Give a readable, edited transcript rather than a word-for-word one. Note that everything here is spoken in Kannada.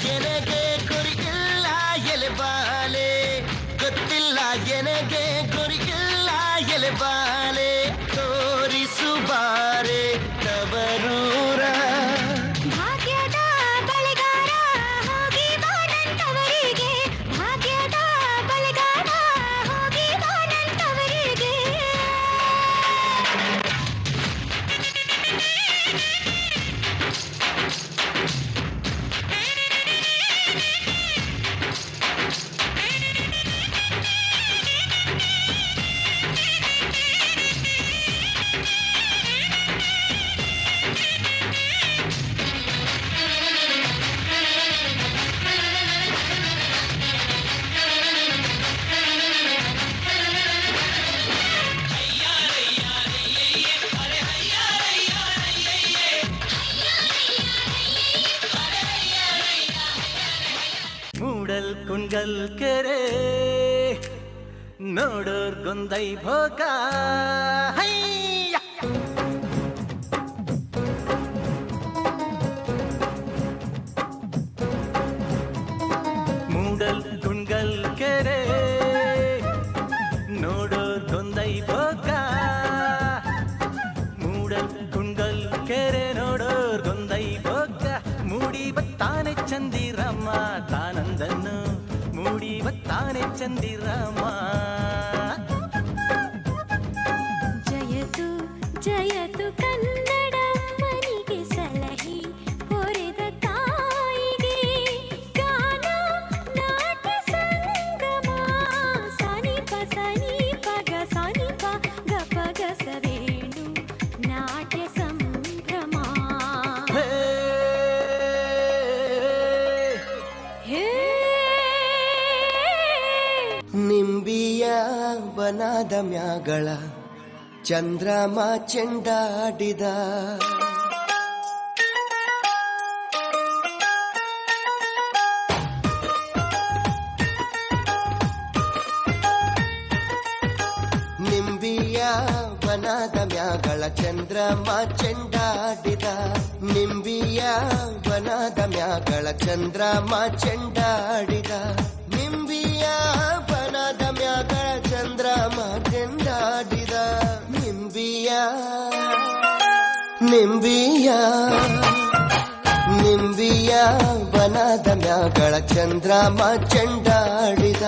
ಎನಗೆ ಗುರಿಯಿಲ್ಲ ಎಲೆಬಾಲೆ ಗೊತ್ತಿಲ್ಲ ಎನಗೆ ಗುರಿಯಿಲ್ಲ ಎಲೆಬಾಲೆ ತೋರಿಸುಬಾರೆ ತವರೂರ ಭಾಗ್ಯದ ಬಳೆಗಾರ ಹೋಗಿ ಬಾನಂತವರಿಗೆ ಭಾಗ್ಯದ ಬಳೆಗಾರ ಹೋಗಿ ಬಾನಂತವರಿಗೆ ಮೂಡಲ್ ಕುಂಗಲ್ ಕೆರೆ ನೋಡೋರ್ ಗೊಂದೈ ಭೋಗ ಮೂಡಲ್ ಕುಂಗಲ್ ಕೆರೆ ನೋಡೋರ್ ಗೊಂದೈ ಭೋಗ ಮೂಡಲ್ ಕುಂಗಲ್ ಕೆರೆ ನೋಡೋರ್ ಗೊಂದೈ ಭೋಗ ಮೂಡಿ ಬತ್ತಾನೆ ಚಂದಿರಮ್ಮ ತಾನಂದನ್ನು ಮೂಡಿ ಬತ್ತಾನೆ ಚಂದಿರಮ್ಮ ಜಯತು ಜಯತು ಕನ್ನಡಮ್ಮನಿಗೆ ಸಲಹಿ ಹೊರೆದ ತಾಯಿಗೆ ಗಾನ ನಾಟ್ಯ ಸಂಗಮ ಸನಿಪ ಗ ಸನಿಪ ಗಪ ಗಸವೇಣು ನಾಟ್ಯ ಸಂಭ್ರಮ ಹೇ ಹೇ ನಿಂಬಿಯ ಬನದ ಮ್ಯಾಗಳ ಚಂದ್ರಮ ಚೆಂಡಾಡಿದ ನಿಂಬಿಯ ಬನದ ಮ್ಯಾಗಳ ಚಂದ್ರಮ ಚೆಂಡಾಡಿದ ನಿಂಬಿಯ ಬನದ ಮ್ಯಾಗಳ ಚಂದ್ರಮ ಚೆಂಡಾಡಿದ ನಿಂಬಿಯ ಬನದ ಮ್ಯಾಗಳ ಚಂದ್ರಮ ಚೆಂಡಾಡಿದ ನಿಂಬಿಯ ನಿಂಬಿಯ ನಿಂಬಿಯ ಬನದ ಮ್ಯಾಗಳ ಚಂದ್ರಮ ಚೆಂಡಾಡಿದ